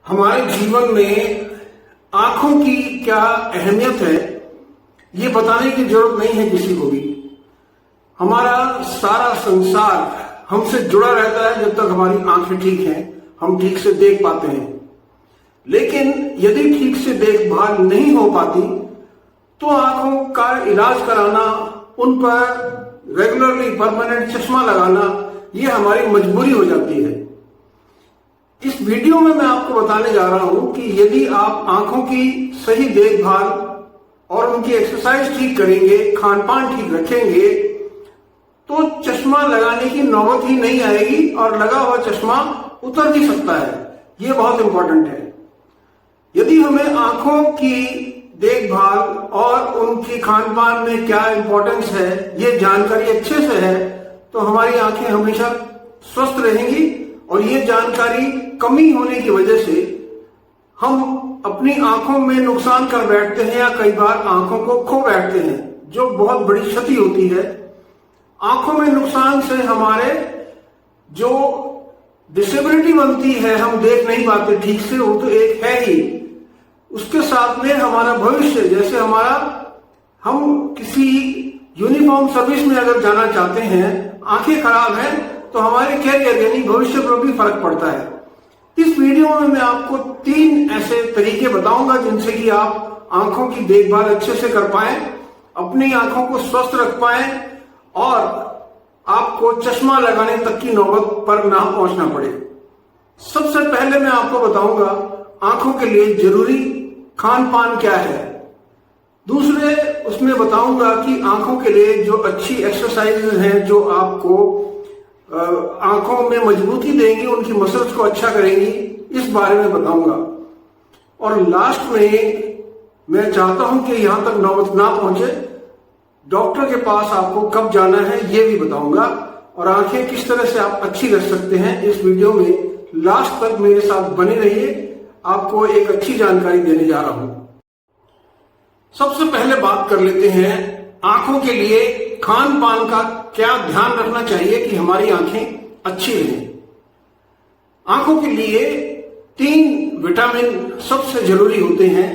हमारे जीवन में आंखों की क्या अहमियत है ये बताने की जरूरत नहीं है किसी को भी। हमारा सारा संसार हमसे जुड़ा रहता है जब तक हमारी आंखें ठीक हैं, हम ठीक से देख पाते हैं। लेकिन यदि ठीक से देखभाल नहीं हो पाती तो आंखों का इलाज कराना, उन पर रेगुलरली परमानेंट चश्मा लगाना ये हमारी मजबूरी हो जाती है। इस वीडियो में मैं आपको बताने जा रहा हूं कि यदि आप आंखों की सही देखभाल और उनकी एक्सरसाइज ठीक करेंगे, खान पान ठीक रखेंगे तो चश्मा लगाने की नौबत ही नहीं आएगी और लगा हुआ चश्मा उतर भी सकता है। ये बहुत इंपॉर्टेंट है। यदि हमें आंखों की देखभाल और उनकी खान पान में क्या इंपॉर्टेंस है ये जानकारी अच्छे से है तो हमारी आंखें हमेशा स्वस्थ रहेंगी। और ये जानकारी कमी होने की वजह से हम अपनी आंखों में नुकसान कर बैठते हैं या कई बार आंखों को खो बैठते हैं, जो बहुत बड़ी क्षति होती है। आंखों में नुकसान से हमारे जो डिसेबिलिटी बनती है, हम देख नहीं पाते ठीक से, वो तो एक है ही। उसके साथ में हमारा भविष्य, जैसे हम किसी यूनिफॉर्म सर्विस में अगर जाना चाहते हैं, आंखें खराब हैं तो हमारे कैरियर यानी भविष्य पर भी फर्क पड़ता है। इस वीडियो में मैं आपको 3 ऐसे तरीके बताऊंगा जिनसे कि आप आंखों की देखभाल अच्छे से कर पाएं, अपनी आंखों को स्वस्थ रख पाएं और आपको चश्मा लगाने तक की नौबत पर ना पहुंचना पड़े। सबसे पहले मैं आपको बताऊंगा आंखों के लिए जरूरी खान पान क्या है। दूसरे उसमें बताऊंगा कि आंखों के लिए जो अच्छी एक्सरसाइजेज हैं जो आपको आंखों में मजबूती देंगी, उनकी मसल्स को अच्छा करेंगी, इस बारे में बताऊंगा। और लास्ट में मैं चाहता हूं कि यहां तक नौबत ना पहुंचे, डॉक्टर के पास आपको कब जाना है ये भी बताऊंगा। और आंखें किस तरह से आप अच्छी रख सकते हैं, इस वीडियो में लास्ट तक मेरे साथ बने रहिए, आपको एक अच्छी जानकारी देने जा रहा हूं। सबसे पहले बात कर लेते हैं आंखों के लिए खान पान का क्या ध्यान रखना चाहिए कि हमारी आंखें अच्छी रहें। आंखों के लिए 3 विटामिन सबसे जरूरी होते हैं,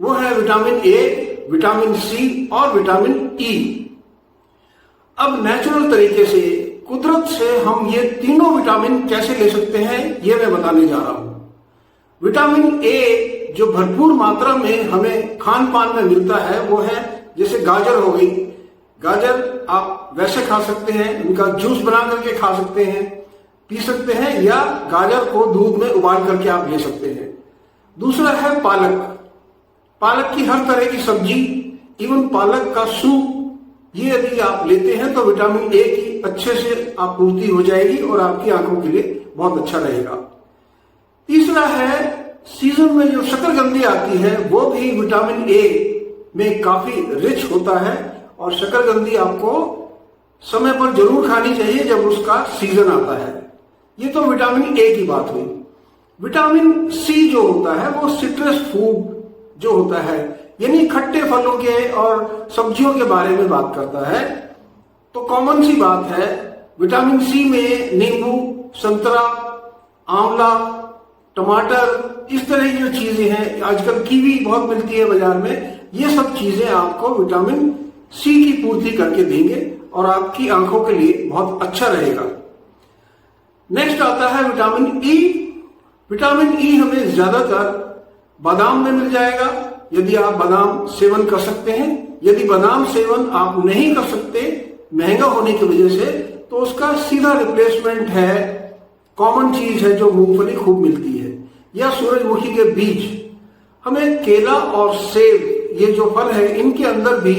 वो है विटामिन ए, विटामिन सी और विटामिन ई। अब नेचुरल तरीके से, कुदरत से हम ये तीनों विटामिन कैसे ले सकते हैं ये मैं बताने जा रहा हूं। विटामिन ए जो भरपूर मात्रा में हमें खान पान में मिलता है वो है, जैसे गाजर हो गई, गाजर आप वैसे खा सकते हैं, इनका जूस बना करके खा सकते हैं, पी सकते हैं, या गाजर को दूध में उबाल करके आप ले सकते हैं। दूसरा है पालक। पालक की हर तरह की सब्जी, इवन पालक का सूप, ये यदि आप लेते हैं तो विटामिन ए की अच्छे से आपूर्ति हो जाएगी और आपकी आंखों के लिए बहुत अच्छा रहेगा। तीसरा है सीजन में जो शकरकंदी आती है वो भी विटामिन ए में काफी रिच होता है और शकरकंदी आपको समय पर जरूर खानी चाहिए जब उसका सीजन आता है। ये तो विटामिन ए की बात हुई। विटामिन सी जो होता है वो सिट्रस फूड जो होता है, यानी खट्टे फलों के और सब्जियों के बारे में बात करता है। तो कॉमन सी बात है, विटामिन सी में नींबू, संतरा, आंवला, टमाटर, इस तरह की जो चीजें हैं, आजकल कीवी बहुत मिलती है बाजार में, ये सब चीजें आपको विटामिन सी की पूर्ति करके देंगे और आपकी आंखों के लिए बहुत अच्छा रहेगा। नेक्स्ट आता है विटामिन ई। विटामिन ई हमें ज्यादातर बादाम में मिल जाएगा, यदि आप बादाम सेवन कर सकते हैं। यदि बादाम सेवन आप नहीं कर सकते महंगा होने की वजह से, तो उसका सीधा रिप्लेसमेंट है, कॉमन चीज है जो मूंगफली खूब मिलती है, या सूरजमुखी के बीज। हमें केला और सेब, ये जो फल है, इनके अंदर भी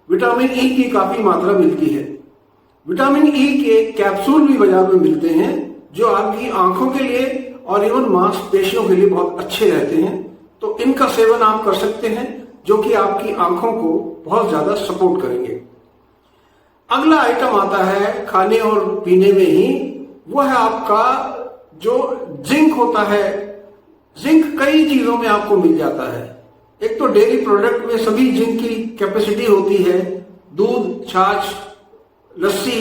विटामिन ई की काफी मात्रा मिलती है। विटामिन ई के कैप्सूल भी बाजार में मिलते हैं जो आपकी आंखों के लिए और इवन मांसपेशियों के लिए बहुत अच्छे रहते हैं। तो इनका सेवन आप कर सकते हैं जो कि आपकी आंखों को बहुत ज्यादा सपोर्ट करेंगे। अगला आइटम आता है खाने और पीने में ही, वो है आपका जो जिंक होता है। जिंक कई चीजों में आपको मिल जाता है। एक तो डेयरी प्रोडक्ट में सभी जिंक की कैपेसिटी होती है, दूध, छाछ, लस्सी,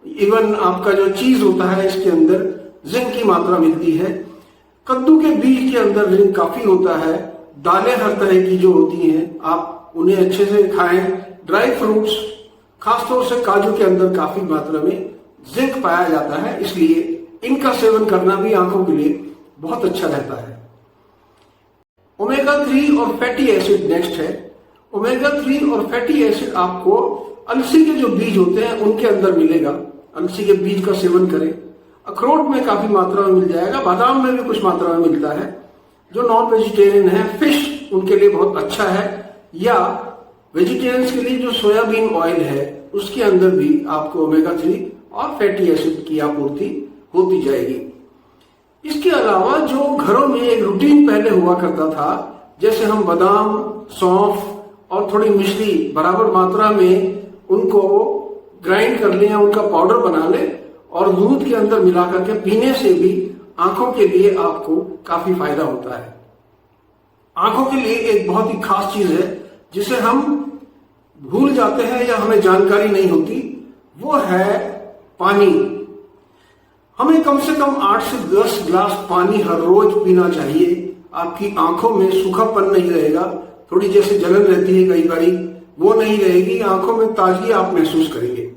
इवन आपका जो चीज होता है इसके अंदर जिंक की मात्रा मिलती है। कद्दू के बीज के अंदर जिंक काफी होता है। दालें हर तरह की जो होती हैं आप उन्हें अच्छे से खाएं। ड्राई फ्रूट्स खासतौर से काजू के अंदर काफी मात्रा में जिंक पाया जाता है, इसलिए इनका सेवन करना भी आंखों के लिए बहुत अच्छा रहता है। ओमेगा 3 और फैटी एसिड नेक्स्ट है। ओमेगा 3 और फैटी एसिड आपको अलसी के जो बीज होते हैं उनके अंदर मिलेगा। अलसी के बीज का सेवन करें। अखरोट में काफी मात्रा में मिल जाएगा। बादाम में भी कुछ मात्रा में मिलता है। जो नॉन वेजिटेरियन है, फिश उनके लिए बहुत अच्छा है, या वेजिटेरियंस के लिए जो सोयाबीन ऑयल है उसके अंदर भी आपको ओमेगा 3 और फैटी एसिड की आपूर्ति होती जाएगी। इसके अलावा जो घरों में एक रूटीन पहले हुआ करता था, जैसे हम बादाम, सौंफ और थोड़ी मिश्री बराबर मात्रा में उनको ग्राइंड कर लें या उनका पाउडर बना लें और दूध के अंदर मिला करके पीने से भी आंखों के लिए आपको काफी फायदा होता है। आंखों के लिए एक बहुत ही खास चीज है जिसे हम भूल जाते हैं या हमें जानकारी नहीं होती, वो है पानी। हमें कम से कम 8 से 10 ग्लास पानी हर रोज पीना चाहिए। आपकी आंखों में सूखापन नहीं रहेगा, थोड़ी जैसे जलन रहती है कई बारी वो नहीं रहेगी, आंखों में ताजगी आप महसूस करेंगे।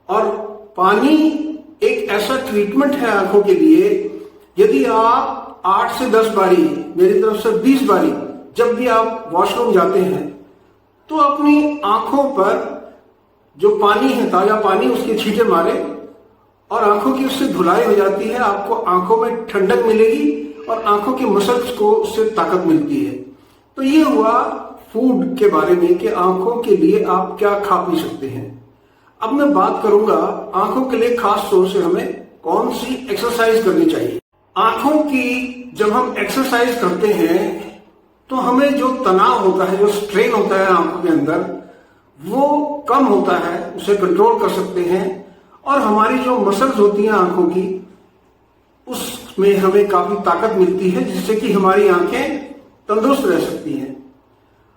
और पानी एक ऐसा ट्रीटमेंट है आंखों के लिए, यदि आप 8 से 10 बारी, मेरी तरफ से 20 बारी जब भी आप वॉशरूम जाते हैं तो अपनी आंखों पर जो पानी है, ताजा पानी, उसके छींटे मारे और आंखों की उससे धुलाई हो जाती है। आपको आंखों में ठंडक मिलेगी और आंखों की मसल्स को उससे ताकत मिलती है। तो ये हुआ फूड के बारे में कि आंखों के लिए आप क्या खा पी सकते हैं। अब मैं बात करूंगा आंखों के लिए खास तौर से हमें कौन सी एक्सरसाइज करनी चाहिए। आंखों की जब हम एक्सरसाइज करते हैं तो हमें जो तनाव होता है, जो स्ट्रेन होता है आंखों के अंदर, वो कम होता है, उसे कंट्रोल कर सकते हैं। और हमारी जो मसल्स होती हैं आंखों की, उसमें हमें काफी ताकत मिलती है, जिससे कि हमारी आंखें तंदुरुस्त रह सकती हैं।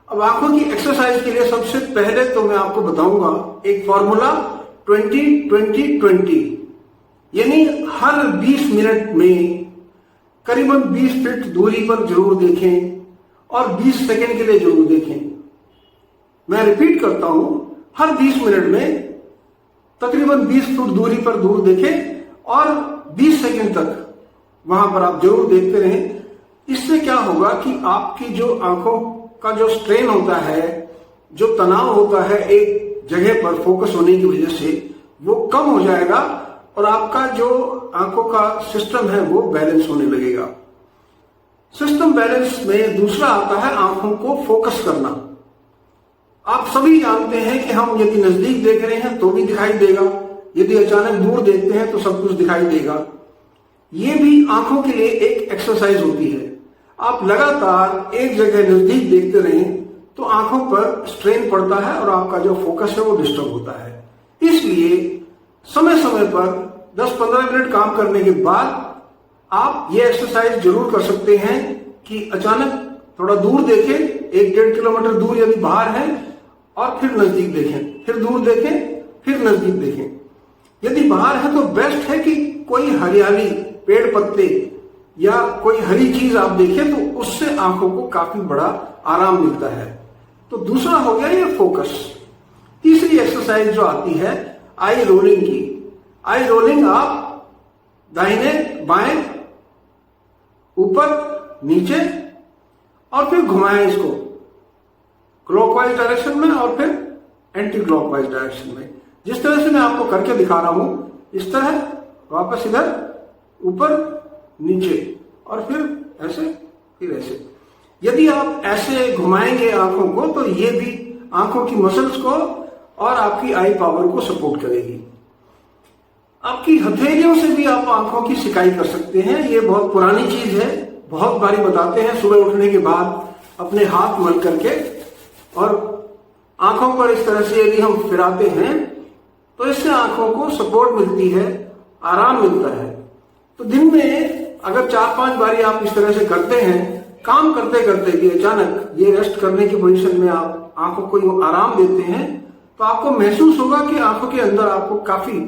अब आंखों की एक्सरसाइज के लिए सबसे पहले तो मैं आपको बताऊंगा एक फॉर्मूला 20-20-20, यानी हर 20 मिनट में करीबन 20 फीट दूरी पर जरूर देखें और 20 सेकंड के लिए जरूर देखें। मैं रिपीट करता हूं, हर 20 मिनट में तकरीबन 20 फुट दूरी पर दूर देखें और 20 सेकंड तक वहां पर आप जरूर देखते रहें। इससे क्या होगा कि आपकी जो आंखों का जो स्ट्रेन होता है, जो तनाव होता है एक जगह पर फोकस होने की वजह से, वो कम हो जाएगा और आपका जो आंखों का सिस्टम है वो बैलेंस होने लगेगा। सिस्टम बैलेंस में दूसरा आता है आंखों को फोकस करना। आप सभी जानते हैं कि हम यदि नजदीक देख रहे हैं तो भी दिखाई देगा, यदि अचानक दूर देखते हैं तो सब कुछ दिखाई देगा। ये भी आंखों के लिए एक एक्सरसाइज होती है। आप लगातार एक जगह नजदीक देखते रहें तो आंखों पर स्ट्रेन पड़ता है और आपका जो फोकस है वो डिस्टर्ब होता है। इसलिए समय समय पर 10-15 मिनट काम करने के बाद आप ये एक्सरसाइज जरूर कर सकते हैं कि अचानक थोड़ा दूर देखें, 1-1.5 किलोमीटर दूर यदि बाहर है, और फिर नजदीक देखें, फिर दूर देखें, फिर नजदीक देखें। यदि बाहर है तो बेस्ट है कि कोई हरियाली, पेड़ पत्ते या कोई हरी चीज आप देखें तो उससे आंखों को काफी बड़ा आराम मिलता है। तो दूसरा हो गया ये फोकस। तीसरी एक्सरसाइज जो आती है आई रोलिंग की। आई रोलिंग आप दाहिने बाएं, ऊपर नीचे और फिर घुमाएं इसको क्लॉकवाइज डायरेक्शन में और फिर एंटी क्लॉकवाइज डायरेक्शन में। जिस तरह से मैं आपको करके दिखा रहा हूं, इस तरह वापस इधर, ऊपर नीचे और फिर ऐसे, फिर ऐसे। यदि आप ऐसे घुमाएंगे आंखों को तो ये भी आंखों की मसल्स को और आपकी आई पावर को सपोर्ट करेगी। आपकी हथेलियों से भी आप आंखों की सिकाई कर सकते हैं। ये बहुत पुरानी चीज है, बहुत बारी बताते हैं सुबह उठने के बाद अपने हाथ मल करके और आंखों पर इस तरह से यदि हम फिराते हैं तो इससे आंखों को सपोर्ट मिलती है, आराम मिलता है। तो दिन में अगर 4-5 बारी आप इस तरह से करते हैं, काम करते करते भी अचानक ये रेस्ट करने की पोजीशन में आप आंखों को आराम देते हैं तो आपको महसूस होगा कि आंखों के अंदर आपको काफी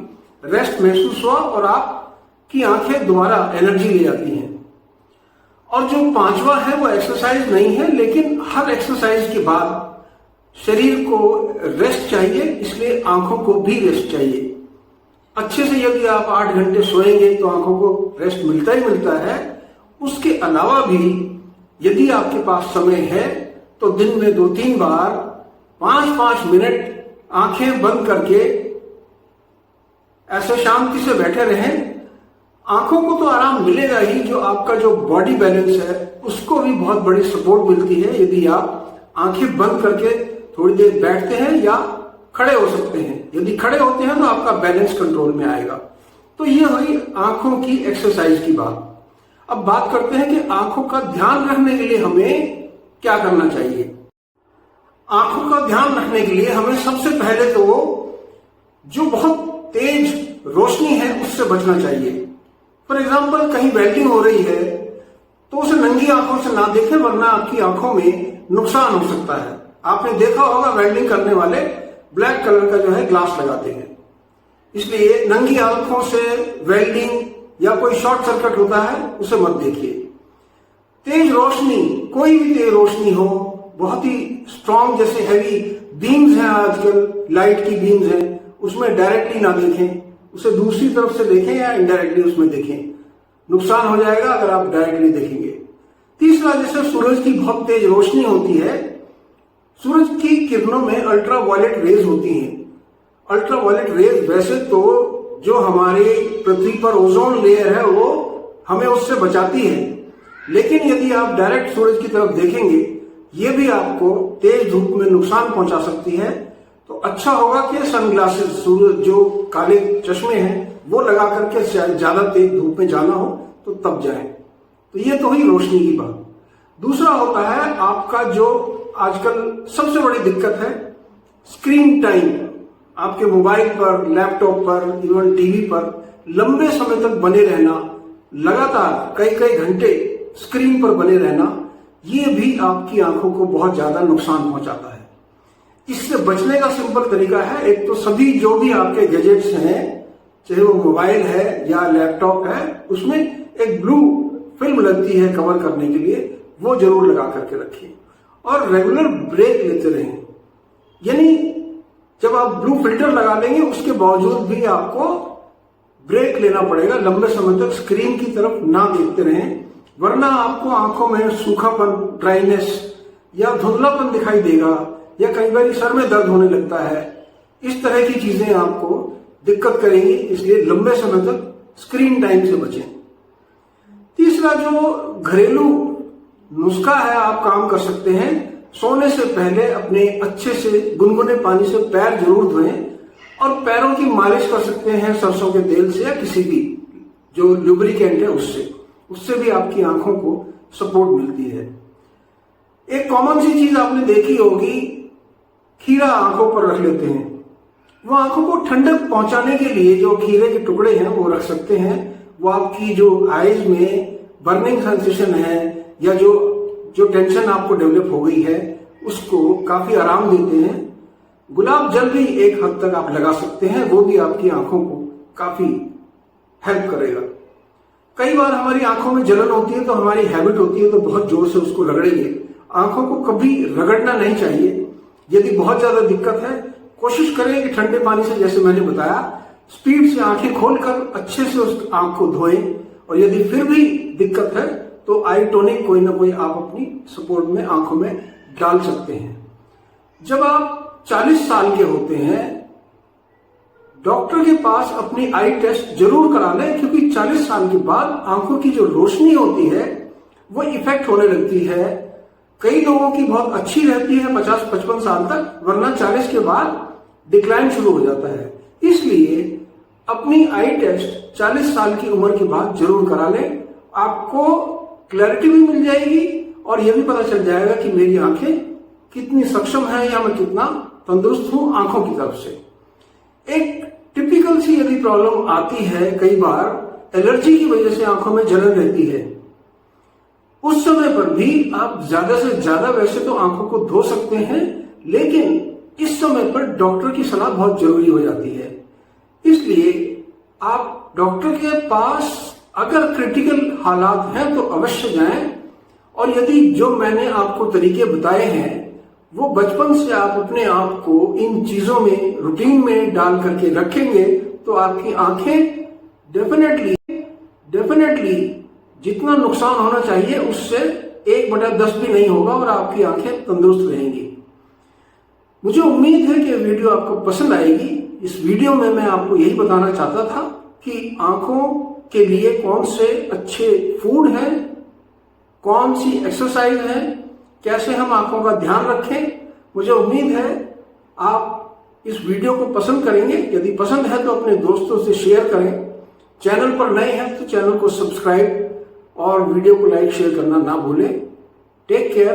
रेस्ट महसूस हुआ और आपकी आंखें दोबारा एनर्जी ले जाती हैं। और जो पांचवा है वो एक्सरसाइज नहीं है, लेकिन हर एक्सरसाइज के बाद शरीर को रेस्ट चाहिए, इसलिए आंखों को भी रेस्ट चाहिए। अच्छे से यदि आप 8 घंटे सोएंगे तो आंखों को रेस्ट मिलता ही मिलता है। उसके अलावा भी यदि आपके पास समय है तो दिन में 2-3 बार 5-5 मिनट आंखें बंद करके ऐसे शांति से बैठे रहें। आंखों को तो आराम मिलेगा ही, जो आपका जो बॉडी बैलेंस है उसको भी बहुत बड़ी सपोर्ट मिलती है यदि आप आंखें बंद करके थोड़ी देर बैठते हैं या खड़े हो सकते हैं। यदि खड़े होते हैं तो आपका बैलेंस कंट्रोल में आएगा। तो ये हुई आंखों की एक्सरसाइज की बात। अब बात करते हैं कि आंखों का ध्यान रखने के लिए हमें क्या करना चाहिए। आंखों का ध्यान रखने के लिए हमें सबसे पहले तो जो बहुत तेज रोशनी है उससे बचना चाहिए। फॉर एग्जाम्पल कहीं वेल्डिंग हो रही है तो उसे नंगी आंखों से ना देखें, वरना आपकी आंखों में नुकसान हो सकता है। आपने देखा होगा वेल्डिंग करने वाले ब्लैक कलर का जो है ग्लास लगाते हैं, इसलिए नंगी आंखों से वेल्डिंग या कोई शॉर्ट सर्किट होता है उसे मत देखिए। तेज रोशनी, कोई भी तेज रोशनी हो, बहुत ही स्ट्रॉन्ग जैसे हैवी बीम्स हैं आजकल, लाइट की बीम्स हैं, उसमें डायरेक्टली ना देखें, उसे दूसरी तरफ से देखें या इनडायरेक्टली उसमें देखें। नुकसान हो जाएगा अगर आप डायरेक्टली देखेंगे। तीसरा, जैसे सूरज की बहुत तेज रोशनी होती है, सूरज की किरणों में अल्ट्रा वायलेट रेज होती हैं। अल्ट्रा वायलेट रेज वैसे तो जो हमारे पृथ्वी पर ओजोन लेयर है वो हमें उससे बचाती है, लेकिन यदि आप डायरेक्ट सूरज की तरफ देखेंगे ये भी आपको तेज धूप में नुकसान पहुंचा सकती है। तो अच्छा होगा कि सनग्लासेस, सूरज जो काले चश्मे हैं वो लगा करके ज्यादा तेज धूप में जाना हो तो तब जाएं। तो ये तो हुई रोशनी की बात। दूसरा होता है आपका जो आजकल सबसे बड़ी दिक्कत है, स्क्रीन टाइम। आपके मोबाइल पर, लैपटॉप पर, इवन टीवी पर लंबे समय तक बने रहना, लगातार कई कई घंटे स्क्रीन पर बने रहना, ये भी आपकी आंखों को बहुत ज्यादा नुकसान पहुंचाता है। इससे बचने का सिंपल तरीका है, एक तो सभी जो भी आपके गैजेट्स हैं, चाहे वो मोबाइल है या लैपटॉप है, उसमें एक ब्लू फिल्म लगती है कवर करने के लिए, वो जरूर लगा करके रखिए और रेगुलर ब्रेक लेते रहें। यानी जब आप ब्लू फिल्टर लगा लेंगे उसके बावजूद भी आपको ब्रेक लेना पड़ेगा, लंबे समय तक स्क्रीन की तरफ ना देखते रहें, वरना आपको आंखों में सूखापन, ड्राइनेस या धुंधलापन दिखाई देगा, या कई बार सर में दर्द होने लगता है। इस तरह की चीजें आपको दिक्कत करेंगी, इसलिए लंबे समय तक स्क्रीन टाइम से बचें। तीसरा जो घरेलू नुस्खा है आप काम कर सकते हैं, सोने से पहले अपने अच्छे से गुनगुने पानी से पैर जरूर धोएं और पैरों की मालिश कर सकते हैं सरसों के तेल से या किसी भी जो लुब्रिकेंट है उससे भी आपकी आंखों को सपोर्ट मिलती है। एक कॉमन सी चीज आपने देखी होगी, खीरा आंखों पर रख लेते हैं। वो आंखों को ठंडक पहुंचाने के लिए जो खीरे के टुकड़े हैं वो रख सकते हैं। वो आपकी जो आईज में बर्निंग सेंसेशन है या जो टेंशन आपको डेवलप हो गई है उसको काफी आराम देते हैं। गुलाब जल भी एक हद तक आप लगा सकते हैं, वो भी आपकी आंखों को काफी हेल्प करेगा। कई बार हमारी आंखों में जलन होती है तो हमारी हैबिट होती है तो बहुत जोर से उसको रगड़ेंगे। आंखों को कभी रगड़ना नहीं चाहिए। यदि बहुत ज्यादा दिक्कत है, कोशिश करें कि ठंडे पानी से, जैसे मैंने बताया, स्पीड से आंखें खोलकर अच्छे से उस आंख को धोएं। और यदि फिर भी दिक्कत है तो आई टॉनिक कोई ना कोई आप अपनी सपोर्ट में आंखों में डाल सकते हैं। जब आप 40 साल के होते हैं, डॉक्टर के पास अपनी आई टेस्ट जरूर करा लें, क्योंकि 40 साल के बाद आंखों की जो रोशनी होती है वो इफेक्ट होने लगती है। कई लोगों की बहुत अच्छी रहती है 50-55 साल तक, वरना 40 के बाद डिक्लाइन शुरू हो जाता है। इसलिए अपनी आई टेस्ट 40 साल की उम्र के बाद जरूर करा लें। आपको क्लैरिटी भी मिल जाएगी और यह भी पता चल जाएगा कि मेरी आंखें कितनी सक्षम है या मैं कितना तंदुरुस्त हूं आंखों की तरफ से। एक टिपिकल सी यदि प्रॉब्लम आती है, कई बार एलर्जी की वजह से आंखों में जलन रहती है, उस समय पर भी आप ज्यादा से ज्यादा वैसे तो आंखों को धो सकते हैं, लेकिन इस समय पर डॉक्टर की सलाह बहुत जरूरी हो जाती है। इसलिए आप डॉक्टर के पास अगर क्रिटिकल हालात हैं तो अवश्य जाएं और यदि जो मैंने आपको तरीके बताए हैं वो बचपन से आप अपने आप को इन चीजों में रूटीन में डाल करके रखेंगे तो आपकी आंखें डेफिनेटली जितना नुकसान होना चाहिए उससे 1/10 भी नहीं होगा और आपकी आंखें तंदुरुस्त रहेंगी। मुझे उम्मीद है कि वीडियो आपको पसंद आएगी। इस वीडियो में मैं आपको यही बताना चाहता था कि आंखों के लिए कौन से अच्छे फूड हैं, कौन सी एक्सरसाइज है, कैसे हम आंखों का ध्यान रखें। मुझे उम्मीद है आप इस वीडियो को पसंद करेंगे। यदि पसंद है तो अपने दोस्तों से शेयर करें। चैनल पर नए हैं तो चैनल को सब्सक्राइब और वीडियो को लाइक शेयर करना ना भूलें। Take care.